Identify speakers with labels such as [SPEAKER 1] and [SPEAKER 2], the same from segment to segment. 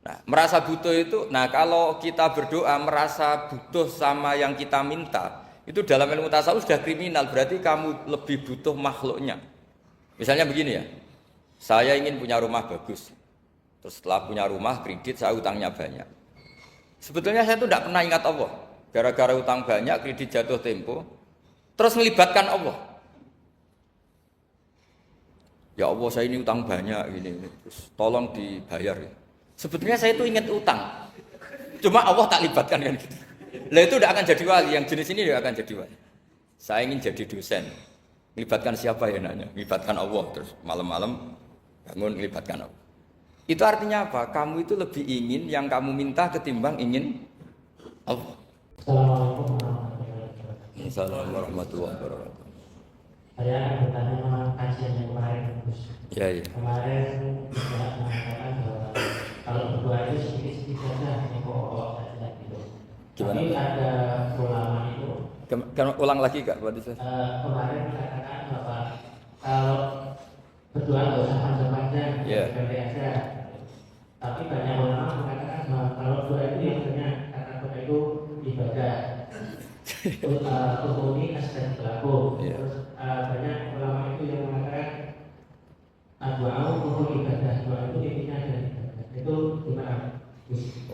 [SPEAKER 1] Nah, merasa butuh itu, nah kalau kita berdoa merasa butuh sama yang kita minta, itu dalam ilmu tasawuf sudah kriminal, berarti kamu lebih butuh makhluknya. Misalnya begini ya, saya ingin punya rumah bagus, terus setelah punya rumah kredit saya utangnya banyak. Sebetulnya saya itu tidak pernah ingat Allah, gara-gara utang banyak, kredit jatuh tempo, terus melibatkan Allah. Ya Allah saya ini utang banyak ini, terus tolong dibayar. Sebetulnya saya itu ingat utang, cuma Allah tak libatkan kan gitu. Lah itu tidak akan jadi wali, yang jenis ini tidak akan jadi wali. Saya ingin jadi dosen, libatkan siapa ya nanya? Libatkan Allah, terus malam-malam bangun libatkan Allah. Itu artinya apa? Kamu itu lebih ingin yang kamu minta ketimbang ingin Allah. Assalamualaikum warahmatullahi wabarakatuh.
[SPEAKER 2] Saya akan bertanya tentang kajian yang kemarin, Gus.
[SPEAKER 1] Ya, ya.
[SPEAKER 2] Kemarin saya mengatakan bahwa kalau berdoa itu sedikit-sedikit saja, yang pokok saja gitu.
[SPEAKER 1] Gimana?
[SPEAKER 2] Tapi ada ulama itu
[SPEAKER 1] Ulang lagi Kak,
[SPEAKER 2] kemarin mengatakan bahwa kalau berdoa nggak usah panjang-panjang, pendek aja. Tapi banyak ulama mengatakan bahwa kalau doa itu yang benar, kata doa itu ibadah. Ini asal berlaku. Terus banyak ulama itu yang mengatakan doa untuk ibadah, doa itu intinya ada ibadah. Itu gimana?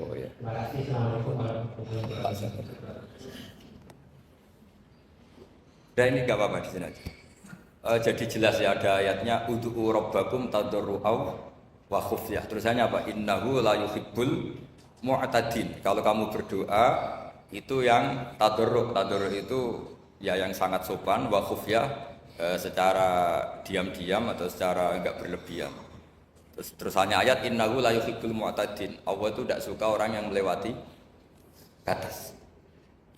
[SPEAKER 1] Oh ya.
[SPEAKER 2] Terima kasih. Assalamualaikum warahmatullahi wabarakatuh.
[SPEAKER 1] Dan ini nggak apa-apa di sini aja. Jadi jelas ya ada ayatnya ud'u rabbakum tadarru'aw wa khufyah. Terusannya apa? Innahu la yuhibbul mu'tadin. Kalau kamu berdoa itu yang tadarru' itu ya yang sangat sopan, wa khufyah secara diam-diam atau secara enggak berlebihan. Terusannya ayat innahu la yuhibbul mu'tadin. Allah itu tidak suka orang yang melewati batas.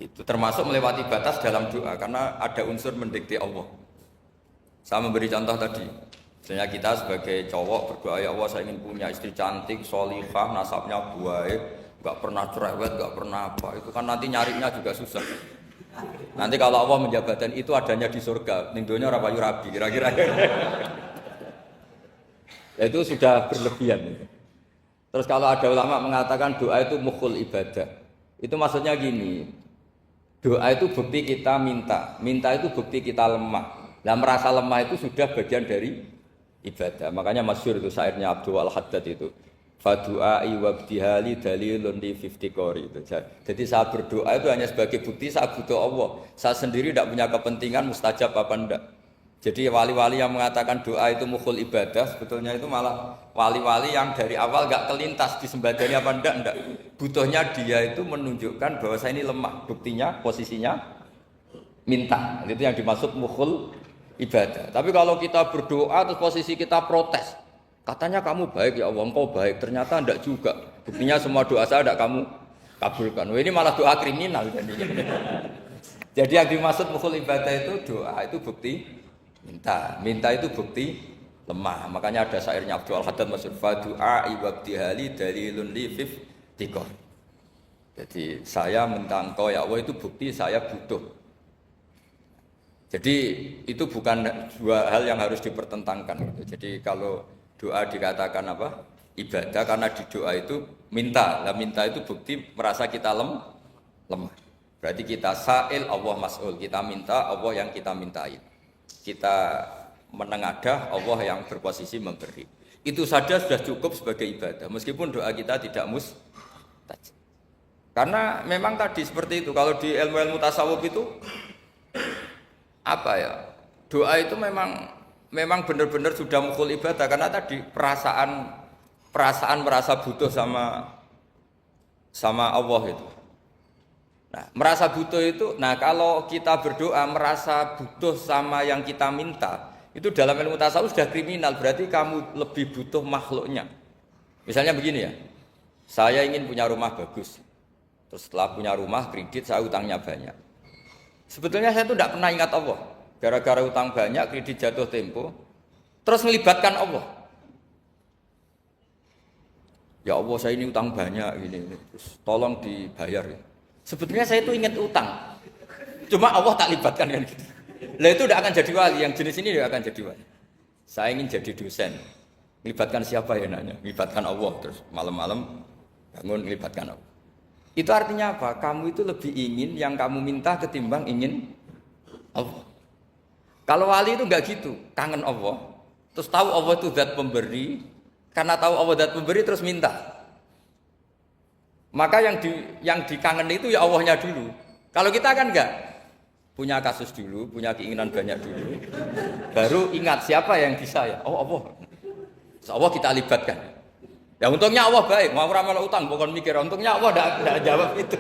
[SPEAKER 1] Itu termasuk melewati batas dalam doa karena ada unsur mendikte Allah. Saya memberi contoh tadi, misalnya kita sebagai cowok berdoa ya Allah saya ingin punya istri cantik, sholihah, nasabnya baik, nggak pernah cerewet, nggak pernah apa. Itu kan nanti nyarinya juga susah. Nanti kalau Allah menjabatkan itu adanya di surga, nindonya rapayu rabi, kira-kira. Ya, itu sudah berlebihan. Terus kalau ada ulama mengatakan doa itu mukhul ibadah, itu maksudnya gini, doa itu bukti kita minta, minta itu bukti kita lemah. Nah merasa lemah itu sudah bagian dari ibadah. Makanya masyhur itu syairnya Abdul Al-Haddad itu. Fadu'ai wabdihali dalilun li fiftikori itu. Jadi saya berdoa itu hanya sebagai bukti saya butuh Allah. Saya sendiri tidak punya kepentingan mustajab apa enggak. Jadi wali-wali yang mengatakan doa itu mukhul ibadah sebetulnya itu malah wali-wali yang dari awal enggak kelintas disembadani apa enggak. Butuhnya dia itu menunjukkan bahwa saya ini lemah. Buktinya posisinya minta. Itu yang dimaksud mukhul ibadah. Tapi kalau kita berdoa terus posisi kita protes, katanya kamu baik ya Allah, engkau baik, ternyata enggak juga. Buktinya semua doa saya enggak kamu kabulkan. Wah, ini malah doa kriminal jadinya. Jadi yang dimaksud mukhul ibadah itu doa itu bukti minta. Minta itu bukti lemah. Makanya ada syairnya Abdul Haddad maksud fadu'a ibabdihali dalilun li fiftikor. Jadi saya minta engkau ya Allah itu bukti saya butuh. Jadi itu bukan dua hal yang harus dipertentangkan gitu. Jadi kalau doa dikatakan apa? Ibadah karena di doa itu minta. Lah minta itu bukti merasa kita lemah. Berarti kita sa'il Allah mas'ul. Kita minta Allah yang kita mintai. Kita menengadah Allah yang berposisi memberi. Itu saja sudah cukup sebagai ibadah. Meskipun doa kita tidak mustajab. Karena memang tadi seperti itu. Kalau di ilmu-ilmu tasawuf itu apa ya, doa itu memang benar-benar sudah mukhul ibadah karena tadi perasaan merasa butuh sama Allah itu. Nah, merasa butuh itu, nah kalau kita berdoa merasa butuh sama yang kita minta, itu dalam ilmu tasawuf sudah kriminal, berarti kamu lebih butuh makhluknya. Misalnya begini ya, saya ingin punya rumah bagus, terus setelah punya rumah kredit saya utangnya banyak. Sebetulnya saya itu tidak pernah ingat Allah. Gara-gara utang banyak, kredit jatuh tempo, terus melibatkan Allah. Ya Allah saya ini utang banyak ini, terus tolong dibayar. Sebetulnya saya itu ingat utang, cuma Allah tak libatkan kan gitu. Lah itu tidak akan jadi wali, yang jenis ini tidak akan jadi wali. Saya ingin jadi dosen, libatkan siapa ya nanya? Libatkan Allah, terus malam-malam Bangun melibatkan Allah. Itu artinya apa? Kamu itu lebih ingin yang kamu minta ketimbang ingin Allah. Kalau wali itu enggak gitu, kangen Allah. Terus tahu Allah itu zat pemberi, karena tahu Allah zat pemberi terus minta. Maka yang dikangen itu ya Allahnya dulu. Kalau kita kan enggak, punya kasus dulu, punya keinginan banyak dulu, baru ingat siapa yang bisa ya. Oh Allah. Terus Allah kita libatkan. Ya untungnya Allah baik, mau ramal utang, bukan mikir. Untungnya Allah tidak jawab itu.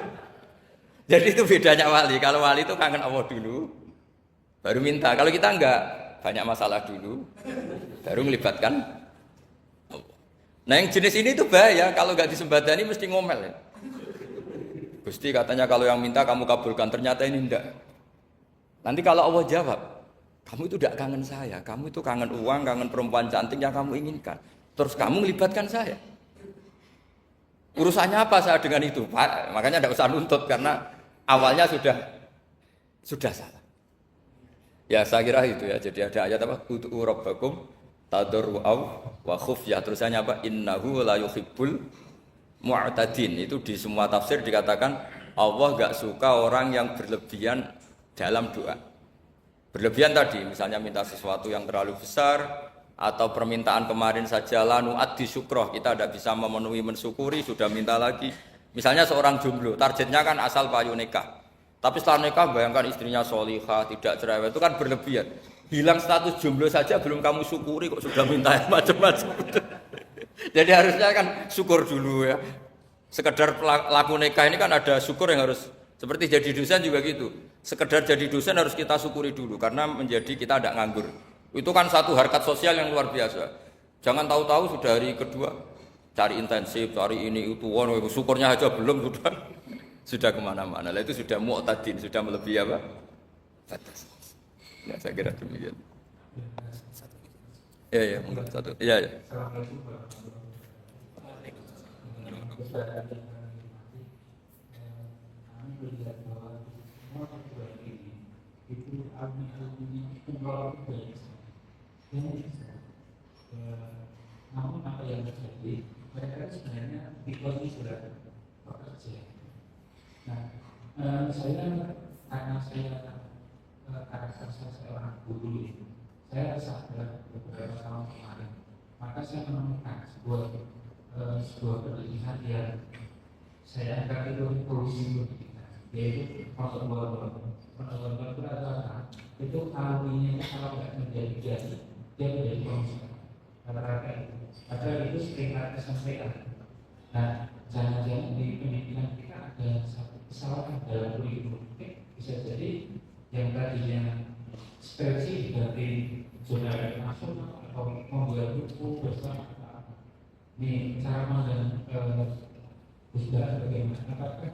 [SPEAKER 1] Jadi itu bedanya wali. Kalau wali itu kangen Allah dulu, baru minta. Kalau kita enggak, banyak masalah dulu, baru melibatkan Allah. Nah yang jenis ini tuh bahaya. Kalau enggak disembadani mesti ngomel. Ya. Gusti katanya kalau yang minta kamu kabulkan, ternyata ini enggak. Nanti kalau Allah jawab, kamu itu tidak kangen saya, kamu itu kangen uang, kangen perempuan cantik yang kamu inginkan. Terus kamu melibatkan saya. Urusannya apa saya dengan itu? Pak, makanya tidak usah nuntut karena awalnya sudah salah. Ya saya kira itu ya. Jadi ada ayat apa? Ud'u rabbakum tadarru'aw wa khufyah. Terusannya apa? Innahu la yuhibbul mu'tadin. Itu di semua tafsir dikatakan Allah enggak suka orang yang berlebihan dalam doa. Berlebihan tadi, misalnya minta sesuatu yang terlalu besar, atau permintaan kemarin saja lanu addi syukroh, kita tidak bisa memenuhi mensyukuri, sudah minta lagi. Misalnya seorang jomblo, targetnya kan asal payu nikah. Tapi setelah nikah bayangkan istrinya sholihah, tidak cerewet, itu kan berlebihan. Hilang status jomblo saja belum kamu syukuri kok sudah minta yang macam-macam. Jadi harusnya kan syukur dulu ya. Sekedar laku nikah ini kan ada syukur yang harus, seperti jadi dosen juga gitu. Sekedar jadi dosen harus kita syukuri dulu karena menjadi kita tidak nganggur. Itu kan satu harkat sosial yang luar biasa. Jangan tahu-tahu sudah hari kedua cari intensif, cari ini itu, syukurnya aja belum sudah kemana-mana. Lah itu sudah mu'tadin, sudah melebihi apa? Batas. Ya saya kira demikian. Ya, enggak satu. Ya.
[SPEAKER 2] Namun apa yang terjadi, mereka sebenarnya di kondisi sudah bekerja. Nah, karena saya seorang guru itu, saya sadar beberapa tahun kemarin, maka saya menemukan sebuah penelitian yang saya anggap itu revolusi pendidikan, yaitu protokol itu adalah itu alumninya kalau nggak menjadi jadi dia menjadi komisioner rata-rata itu. Padahal itu sekitar kesampaian. Nah, jangan-jangan di pendidikan kita ada satu kesalahan dalam kurikulum. Bisa jadi yang tadinya skripsi diganti jurnal nasional atau membuat buku bersama. Ini cara pandang Gus-Dur bagaimana? Apakah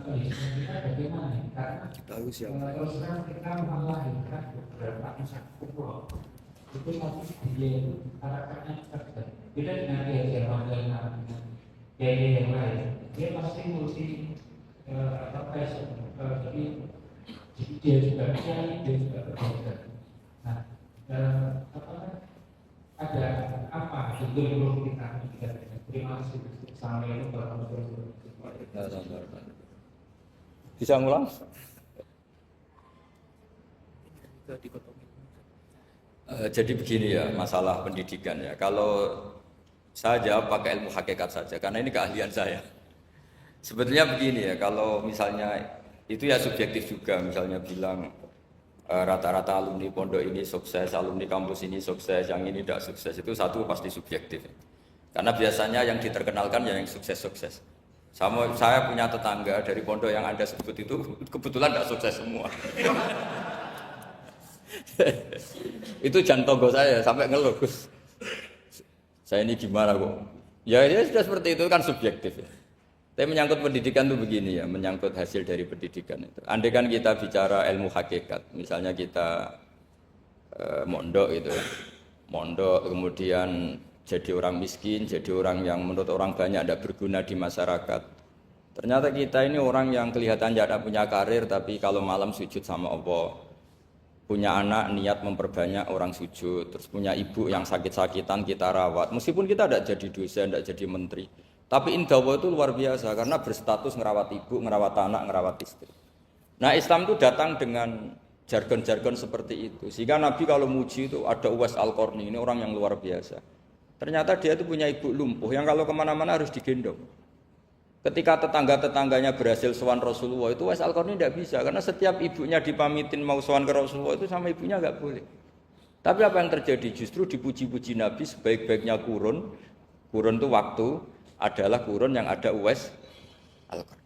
[SPEAKER 2] pendidikan kita bagaimana? Karena kalau sekarang kita melahirkan beberapa insakupur itu masih dia karakternya berbeda dengan dia yang yang lain. Dia pasti multi passion. Jadi dia juga kiai, dia juga berbeda. Nah, apakah ada apa sebelum kita terima kasih sampai itu
[SPEAKER 1] Bisa ngulang? Jadi begini ya masalah pendidikan ya. Kalau saya jawab pakai ilmu hakikat saja karena ini keahlian saya. Sebetulnya begini ya, kalau misalnya itu ya subjektif juga. Misalnya bilang rata-rata alumni pondok ini sukses, alumni kampus ini sukses, yang ini tidak sukses, itu satu pasti subjektif. Karena biasanya yang diterkenalkan ya yang sukses-sukses. Saya punya tetangga dari pondok yang Anda sebut itu kebetulan tidak sukses semua. Itu jantogo saya sampai ngeluh, Gus. Saya ini gimana kok? Ya sudah seperti itu kan subjektif ya. Tapi menyangkut pendidikan itu begini ya, menyangkut hasil dari pendidikan itu. Andai kan kita bicara ilmu hakikat, misalnya kita mondok gitu ya. Mondok kemudian jadi orang miskin, jadi orang yang menurut orang banyak tidak berguna di masyarakat. Ternyata kita ini orang yang kelihatan tidak punya karir, tapi kalau malam sujud sama Allah. Punya anak niat memperbanyak orang sujud, terus punya ibu yang sakit-sakitan kita rawat. Meskipun kita tidak jadi dosen, tidak jadi menteri, Tapi indawa itu luar biasa karena berstatus ngerawat ibu, ngerawat anak, ngerawat istri. Nah Islam itu datang dengan jargon-jargon seperti itu. Sehingga Nabi kalau muji itu ada Uwais Al-Qarni, ini orang yang luar biasa. Ternyata dia itu punya ibu lumpuh yang kalau kemana-mana harus digendong. Ketika tetangga-tetangganya berhasil sowan Rasulullah itu Uwais Al-Qarni tidak bisa. Karena setiap ibunya dipamitin mau sowan ke Rasulullah itu sama ibunya nggak boleh. Tapi apa yang terjadi? Justru dipuji-puji Nabi sebaik-baiknya kurun. Kurun itu waktu adalah kurun yang ada Uwais Al-Qarni.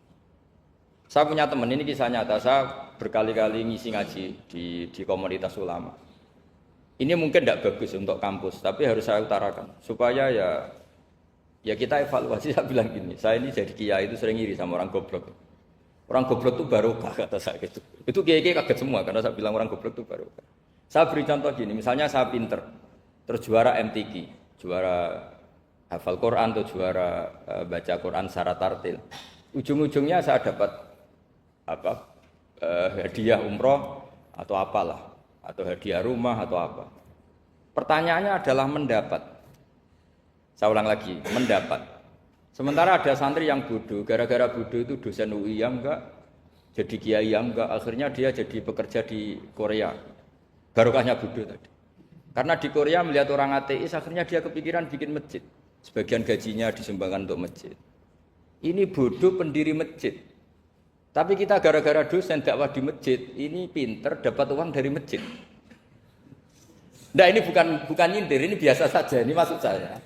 [SPEAKER 1] Saya punya teman, ini kisah nyata, saya berkali-kali ngisi ngaji di komunitas ulama. Ini mungkin tidak bagus untuk kampus, tapi harus saya utarakan supaya ya kita evaluasi. Saya bilang gini, saya ini jadi kiai itu sering iri sama orang goblok. Orang goblok itu barokah kata saya gitu. Itu kiai-kiai kaget semua karena saya bilang orang goblok itu barokah. Saya beri contoh gini, misalnya saya pinter, terus juara MTQ, juara hafal Quran atau juara baca Quran secara tartil. Ujung-ujungnya saya dapat hadiah umroh atau apalah, atau hadiah rumah atau apa. Pertanyaannya adalah mendapat. Saya ulang lagi, mendapat. Sementara ada santri yang bodoh, gara-gara bodoh itu dosen UI yang enggak, jadi kiai yang enggak, akhirnya dia jadi pekerja di Korea. Barokahnya bodoh tadi. Karena di Korea melihat orang ateis, akhirnya dia kepikiran bikin masjid. Sebagian gajinya disumbangkan untuk masjid. Ini bodoh pendiri masjid. Tapi kita gara-gara dosen dakwah di masjid, ini pinter dapat uang dari masjid. Nah ini bukan nyindir, ini biasa saja. Ini maksud saya.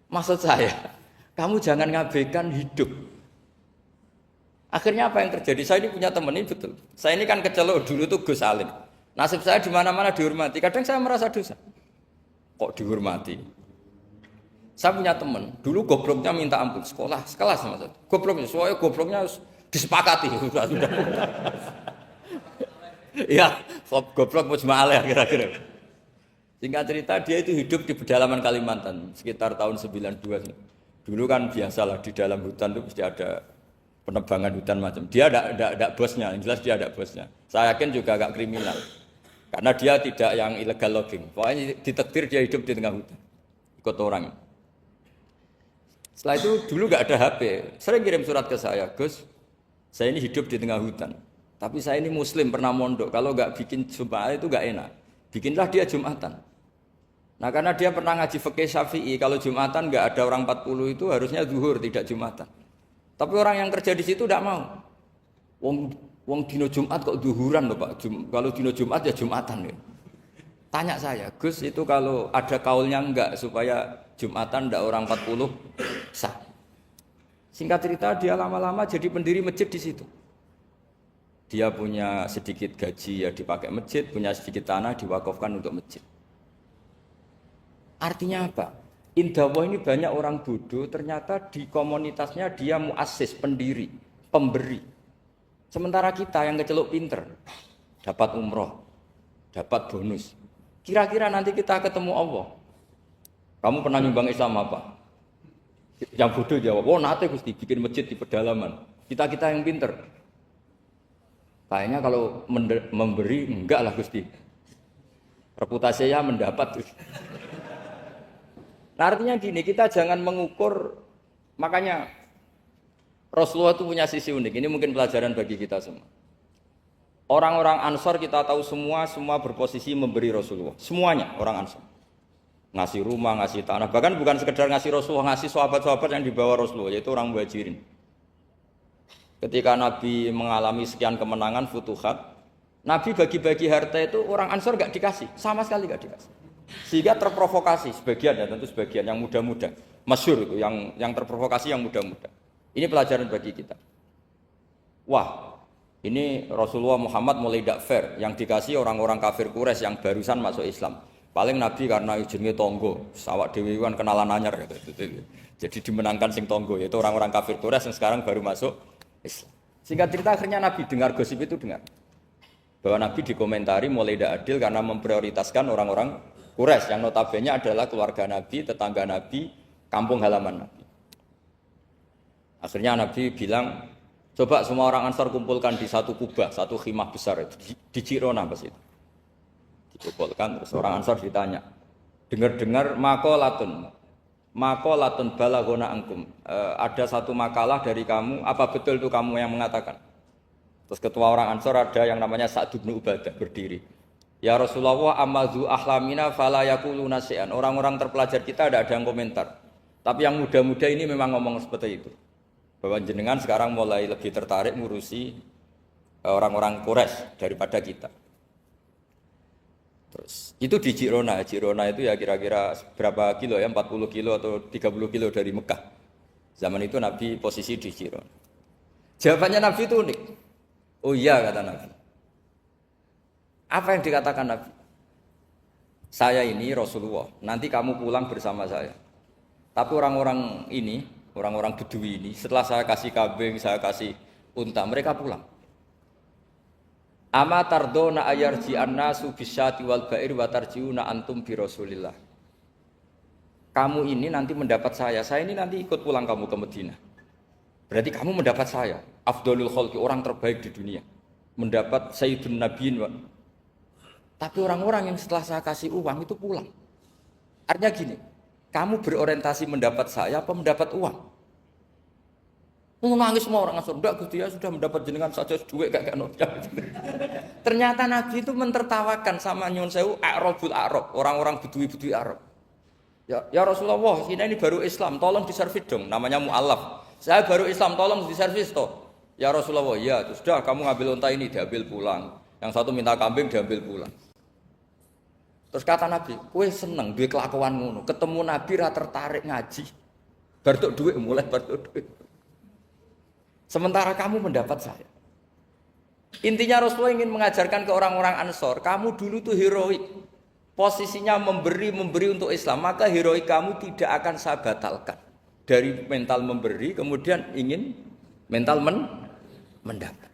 [SPEAKER 1] Maksud saya, kamu jangan ngabaikan hidup. Akhirnya apa yang terjadi? Saya ini punya teman ini betul. Saya ini kan kecelok dulu tuh Gus Salim. Nasib saya di mana-mana dihormati. Kadang saya merasa dosa. Kok dihormati? Saya punya teman, dulu gobloknya minta ampun sekolah, sekelas sama saya. Gobloknya, soalnya gobloknya disepakati sudah. Ya, goblok mujma'alah kira-kira. Singkat cerita dia itu hidup di pedalaman Kalimantan sekitar tahun 92. Dulu kan biasalah di dalam hutan itu pasti ada penebangan hutan macam. Dia ada bosnya, yang jelas dia ada bosnya. Saya yakin juga agak kriminal. Karena dia tidak yang illegal logging. Pokoknya ditakdir dia hidup di tengah hutan. Ikut orang. Setelah itu dulu nggak ada HP. Sering kirim surat ke saya, Gus, saya ini hidup di tengah hutan. Tapi saya ini muslim, pernah mondok. Kalau nggak bikin Jumat itu nggak enak. Bikinlah dia Jumatan. Nah karena dia pernah ngaji fikih Syafi'i, kalau Jumatan nggak ada orang 40 itu harusnya zuhur, tidak Jumatan. Tapi orang yang kerja di situ tidak mau. Wong dino Jumat kok zuhuran loh Pak. Kalau dino Jumat ya Jumatan. Ya. Tanya saya, Gus itu kalau ada kaulnya enggak supaya Jumatan ndak orang 40 sah. Singkat cerita dia lama-lama jadi pendiri masjid di situ. Dia punya sedikit gaji ya dipakai masjid, punya sedikit tanah diwakafkan untuk masjid. Artinya apa? Indawah ini banyak orang bodoh, ternyata di komunitasnya dia muassis, pendiri, pemberi. Sementara kita yang keceluk pinter, dapat umroh, dapat bonus. Kira-kira nanti kita ketemu Allah. Kamu pernah nyumbang Islam apa? Yang bodoh jawab, oh nate Gusti bikin masjid di pedalaman. Kita yang pinter. Kayaknya kalau memberi enggak lah Gusti. Reputasinya mendapat. Nah artinya gini, kita jangan mengukur, makanya Rasulullah itu punya sisi unik. Ini mungkin pelajaran bagi kita semua. Orang-orang Ansor kita tahu semua berposisi memberi Rasulullah. Semuanya orang Ansor. Ngasih rumah, ngasih tanah. Bahkan bukan sekedar ngasih Rasulullah, ngasih sahabat-sahabat yang dibawa Rasulullah, yaitu orang Muhajirin. Ketika Nabi mengalami sekian kemenangan, futuhat, Nabi bagi-bagi harta itu orang Ansor gak dikasih, sama sekali gak dikasih. Sehingga terprovokasi, sebagian ya tentu sebagian yang muda-muda. Masyhur itu, yang terprovokasi yang muda-muda. Ini pelajaran bagi kita. Wah, ini Rasulullah Muhammad mulai tidak fair, yang dikasih orang-orang kafir Quraisy yang barusan masuk Islam. Paling Nabi karena jenenge tonggo, sawak dhewe kan kenalan anyar gitu. Jadi dimenangkan sing tonggo, yaitu orang-orang kafir Quraisy yang sekarang baru masuk Islam. Singkat cerita akhirnya Nabi dengar gosip itu, bahwa Nabi dikomentari mulai tidak adil karena memprioritaskan orang-orang Quraisy yang notabene adalah keluarga Nabi, tetangga Nabi, kampung halaman Nabi. Akhirnya Nabi bilang, coba semua orang Ansar kumpulkan di satu kubah, satu khimah besar itu di Jirona pas itu. Dikumpulkan terus orang Ansar ditanya, dengar-dengar makolatun. maqalatun balaghona angkum. Ada satu makalah dari kamu, apa betul itu kamu yang mengatakan? Terus ketua orang Ansor ada yang namanya Sa'd bin Ubadah berdiri. Ya Rasulullah amazu ahlamina fala yaquluna syai'an. Orang-orang terpelajar kita ada yang komentar. Tapi yang muda-muda ini memang ngomong seperti itu. Bahwa jenengan sekarang mulai lebih tertarik ngurusi orang-orang Quraisy daripada kita. Terus itu di Jirona. Jirona itu ya kira-kira berapa kilo ya? 40 kilo atau 30 kilo dari Mekah. Zaman itu Nabi posisi di Jirona. Jawabannya Nabi itu unik. Oh iya kata Nabi. Apa yang dikatakan Nabi? Saya ini Rasulullah, nanti kamu pulang bersama saya. Tapi orang-orang ini, orang-orang Bedui ini, setelah saya kasih kambing, saya kasih unta, mereka pulang. Ama tardona ayarji annasu bisyati wal ba'ir wa tarjiuna antum bi Rasulillah. Kamu ini nanti mendapat saya ini nanti ikut pulang kamu ke Madinah. Berarti kamu mendapat saya, afdalul khalqi, orang terbaik di dunia. Mendapat sayyidun nabiyyin. Tapi orang-orang yang setelah saya kasih uang itu pulang. Artinya gini, kamu berorientasi mendapat saya apa mendapat uang? Nangis semua orang Ansor, enggak Gusti ya sudah mendapat jenengan saja duit gak Ternyata Nabi itu mentertawakan sama nyuwun sewu A'rabul A'rab, orang-orang Bedui-Bedui Arab. Ya Rasulullah, ini baru Islam, tolong diservis dong, namanya mu'allaf. Saya baru Islam, tolong diservis toh. Ya Rasulullah, ya sudah kamu ngambil unta ini diambil pulang. Yang satu minta kambing diambil pulang. Terus kata Nabi, kowe seneng duwe kelakuan ngono, ketemu Nabi ra tertarik ngaji. Bar tok duit mulai bar tok duit. Sementara kamu mendapat saya. Intinya Rasulullah ingin mengajarkan ke orang-orang Ansor, kamu dulu tuh heroik. Posisinya memberi untuk Islam, maka heroik kamu tidak akan saya batalkan. Dari mental memberi, kemudian ingin mental mendapat.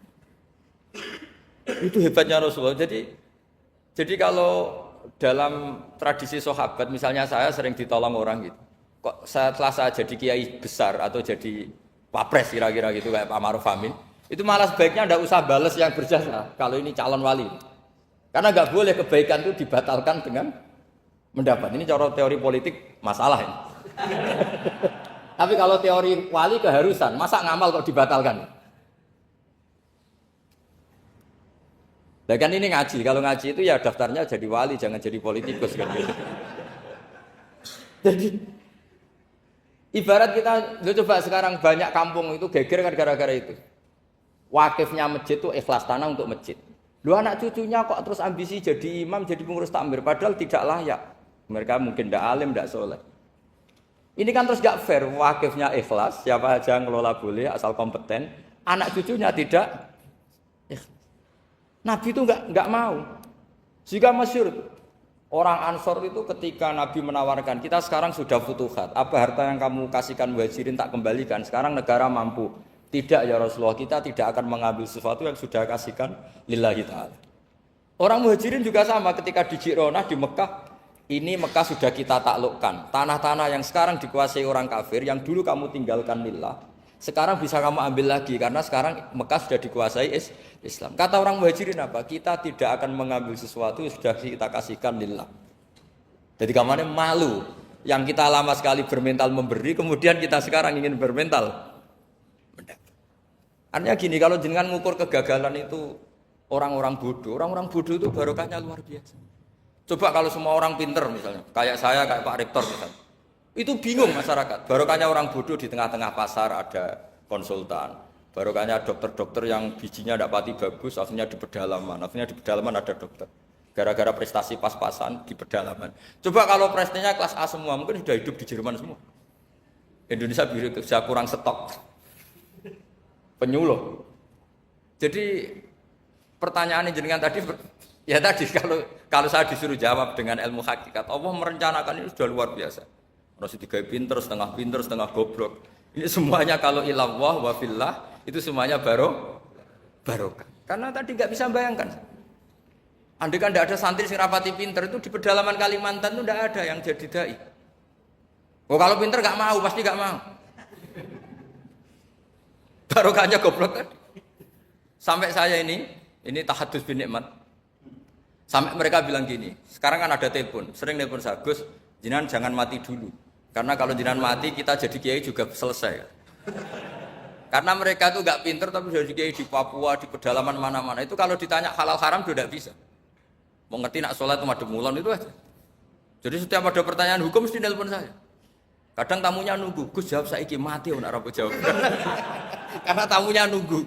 [SPEAKER 1] Itu hebatnya Rasulullah. Jadi kalau dalam tradisi sahabat, misalnya saya sering ditolong orang gitu. Kok setelah saya jadi kiai besar atau jadi wapres kira-kira gitu kayak Pak Maruf Amin, itu malah sebaiknya ndak usah balas yang berjasa kalau ini calon wali. Karena nggak boleh kebaikan itu dibatalkan dengan mendapat. Ini cara teori politik masalah ini. Tapi kalau teori wali keharusan, masa ngamal kok dibatalkan? Nah kan ini ngaji, kalau ngaji itu ya daftarnya jadi wali, jangan jadi politikus kan gitu. Jadi ibarat kita, coba sekarang banyak kampung itu geger kan gara-gara itu. Wakifnya masjid itu ikhlas tanah untuk masjid. Lu anak cucunya kok terus ambisi jadi imam, jadi pengurus takmir, padahal tidak layak. Mereka mungkin tidak alim, tidak soleh. Ini kan terus gak fair, wakifnya ikhlas, siapa aja ngelola boleh, asal kompeten. Anak cucunya tidak ikhlas. Nabi itu nggak mau. Jika masyhur orang Ansor itu ketika Nabi menawarkan, kita sekarang sudah futuhat, apa harta yang kamu kasihkan muhajirin tak kembalikan, sekarang negara mampu. Tidak ya Rasulullah, kita tidak akan mengambil sesuatu yang sudah kasihkan lillahi ta'ala. Orang muhajirin juga sama ketika di Jirona, di Mekah, ini Mekah sudah kita taklukkan. Tanah-tanah yang sekarang dikuasai orang kafir, yang dulu kamu tinggalkan lillah, sekarang bisa kamu ambil lagi karena sekarang Mekah sudah dikuasai Islam. Kata orang muhajirin apa? Kita tidak akan mengambil sesuatu yang sudah kita kasihkan lillah. Jadi kamarnya malu. Yang kita lama sekali bermental memberi, kemudian kita sekarang ingin bermental mendapat. Artinya gini, kalau jenengan mengukur kegagalan itu orang-orang bodoh itu barokahnya luar biasa. Coba kalau semua orang pinter misalnya, kayak saya, kayak Pak Rektor misalnya. Itu bingung masyarakat. Barokahnya orang bodoh di tengah-tengah pasar ada konsultan. Barokahnya dokter-dokter yang bijinya tidak pati bagus, akhirnya di pedalaman. Akhirnya di pedalaman ada dokter. Gara-gara prestasi pas-pasan di pedalaman. Coba kalau prestasinya kelas A semua, mungkin sudah hidup di Jerman semua. Indonesia bisa kurang stok. Penyuluh. Jadi pertanyaan jenengan tadi, ya tadi kalau saya disuruh jawab dengan ilmu hakikat, Allah merencanakan ini sudah luar biasa. Harus digawe pinter, setengah goblok. Ini semuanya kalau ilallah wa fillah, itu semuanya barokah. Karena tadi nggak bisa bayangkan. Andai kan tidak ada santri sing rapati pinter, itu di pedalaman Kalimantan itu tidak ada yang jadi dai. Oh kalau pinter nggak mau, pasti nggak mau. Barokahnya goblok kan. Sampai saya ini tahadus bin nikmat. Sampai mereka bilang gini, sekarang kan ada telepon, sering telepon saya, Gus, jenengan jangan mati dulu. Karena kalau jenengan mati kita jadi kiai juga selesai. Karena mereka itu nggak pinter tapi jadi kiai di Papua, di pedalaman mana-mana. Itu kalau ditanya halal haram sudah tidak bisa. Mau ngerti nak sholat itu madem mulon itu aja. Jadi setiap ada pertanyaan hukum mesti nelpon saya. Kadang tamunya nunggu, Gus jawab saiki mati nak rapo jawab. Karena tamunya nunggu.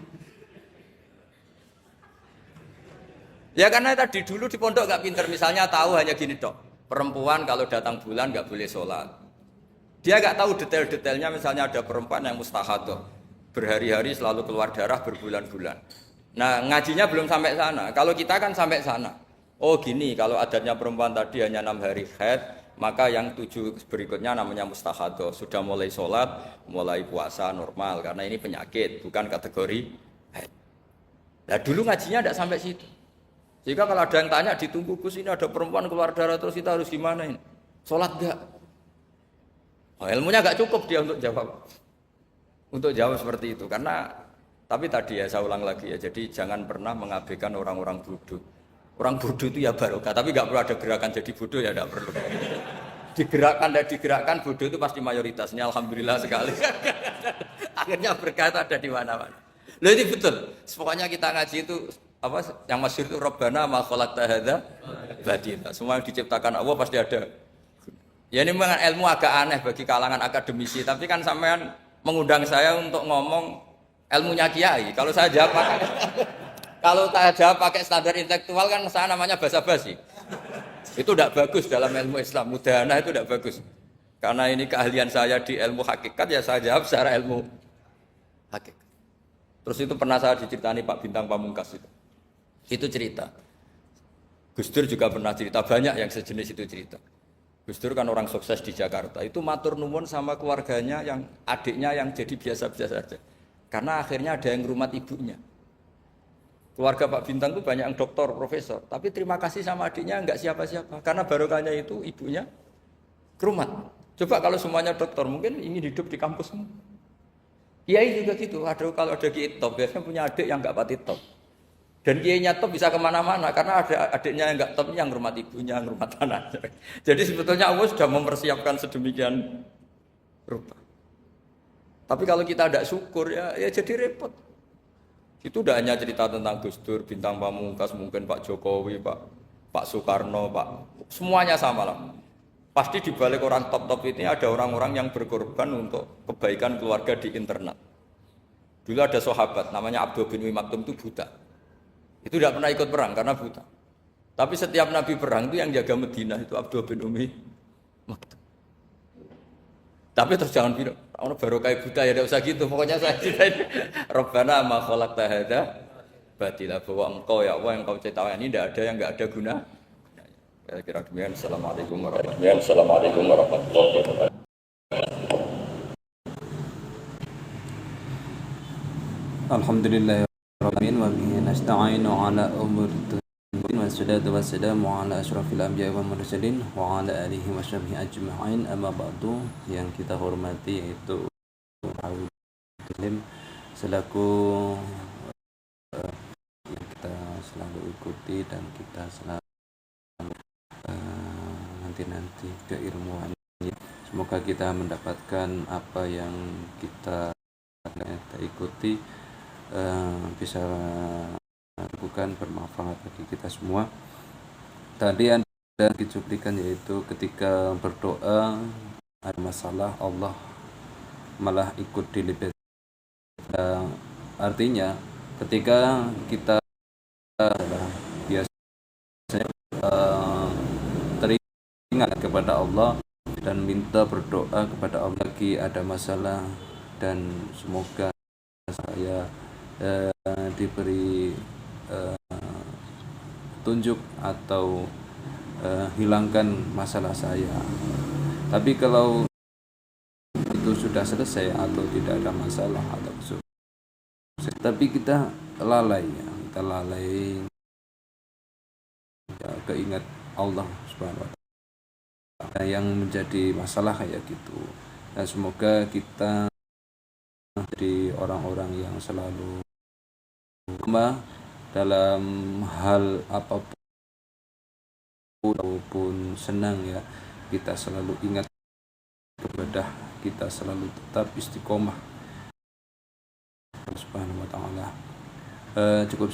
[SPEAKER 1] Ya karena tadi dulu di pondok nggak pinter, misalnya tahu hanya gini dok. Perempuan kalau datang bulan nggak boleh sholat. Dia nggak tahu detail-detailnya, misalnya ada perempuan yang mustahadah, berhari-hari selalu keluar darah berbulan-bulan. Nah ngajinya belum sampai sana. Kalau kita kan sampai sana. Oh gini, kalau adatnya perempuan tadi hanya 6 hari haid, maka yang 7 berikutnya namanya mustahadah. Sudah mulai sholat, mulai puasa normal karena ini penyakit, bukan kategori haid. Nah dulu ngajinya tidak sampai situ. Jika kalau ada yang tanya ditunggu Gus ini ada perempuan keluar darah terus kita harus gimana ini? Sholat enggak? Oh, ilmunya enggak cukup dia untuk jawab. Untuk jawab seperti itu karena tapi tadi ya saya ulang lagi ya. Jadi jangan pernah mengabaikan orang-orang bodoh. Orang bodoh itu ya barokah, tapi enggak perlu ada gerakan jadi bodoh ya enggak perlu. Digerakkan dan digerakkan bodoh itu pasti mayoritasnya alhamdulillah sekali. Akhirnya berkah itu ada di mana-mana. Loh ini betul. Pokoknya kita ngaji itu apa yang masyhur itu Rabbana ma khalaqta hadza batila. Semua yang diciptakan Allah pasti ada. Ya ini memang ilmu agak aneh bagi kalangan akademisi, tapi kan sampean mengundang saya untuk ngomong ilmunya kiai. Kalau saya jawab pakai standar intelektual kan saya namanya basa-basi. Itu tidak bagus dalam ilmu Islam. Mudahana itu tidak bagus. Karena ini keahlian saya di ilmu hakikat ya saya jawab secara ilmu hakikat. Terus itu pernah saya diceritani Pak Bintang Pamungkas itu. Itu cerita. Gus Dur juga pernah cerita, banyak yang sejenis itu cerita. Gus Dur kan orang sukses di Jakarta, itu matur nuwun sama keluarganya yang adiknya yang jadi biasa-biasa saja. Karena akhirnya ada yang ngrumat ibunya. Keluarga Pak Bintang itu banyak yang doktor, profesor, tapi terima kasih sama adiknya enggak siapa-siapa. Karena barokahnya itu ibunya ngrumat. Coba kalau semuanya dokter, mungkin ingin hidup di kampus. Kiai juga gitu, kalau ada kiai top, biasanya punya adik yang enggak pati top. Dan kiainya top bisa kemana-mana karena ada adiknya yang enggak top yang rumah ibunya, rumah tanah. Jadi sebetulnya Allah sudah mempersiapkan sedemikian rupa. Tapi kalau kita tidak syukur ya jadi repot. Itu tidak hanya cerita tentang Gus Dur, Bintang Pamungkas, mungkin Pak Jokowi, Pak Soekarno, semuanya sama lah. Pasti di balik orang top-top ini ada orang-orang yang berkorban untuk kebaikan keluarga di internet. Dulu ada sahabat namanya Abdul bin Umi Maktum itu buta. Itu tidak pernah ikut perang karena buta. Tapi setiap Nabi perang itu yang jaga Madinah itu Abdul bin Umi Maktum. Tapi terus jangan bilang, orang baru kayak buta ya tidak usah gitu. Pokoknya saya ceritain, Rabbana ma khalaqta hadza batila, bahwa engkau ya Allah yang kau ciptakan ini tidak ada yang enggak ada guna. Kira-kira demikian. Assalamualaikum warahmatullahi wabarakatuh.
[SPEAKER 3] Alhamdulillah rabbil alamin wa nasta'inu ala umuri dunya wassalatu wassalamu ala asyrafil anbiya'i wal mursalin wa ala alihi wa sahbihi ajma'in. Amma ba'du, yang kita hormati yaitu Muslim selaku yang kita selalu ikuti dan kita selalu nanti keilmuannya. Semoga kita mendapatkan apa yang kita ikuti bisa bukan bermanfaat bagi kita semua. Tadi ada cuplikan yaitu ketika berdoa ada masalah Allah malah ikut dilibat. Artinya ketika kita biasanya teringat kepada Allah dan minta berdoa kepada Allah lagi ada masalah dan semoga saya diberi tunjuk atau hilangkan masalah saya. Tapi kalau itu sudah selesai atau tidak ada masalah atau tapi kita lalai ya, keingat Allah Subhanahu wa taala yang menjadi masalah kayak gitu. Dan semoga kita jadi orang-orang yang selalu dalam hal apapun senang ya, kita selalu ingat ibadah kita selalu tetap istiqomah Subhanahu wa ta'ala. Cukup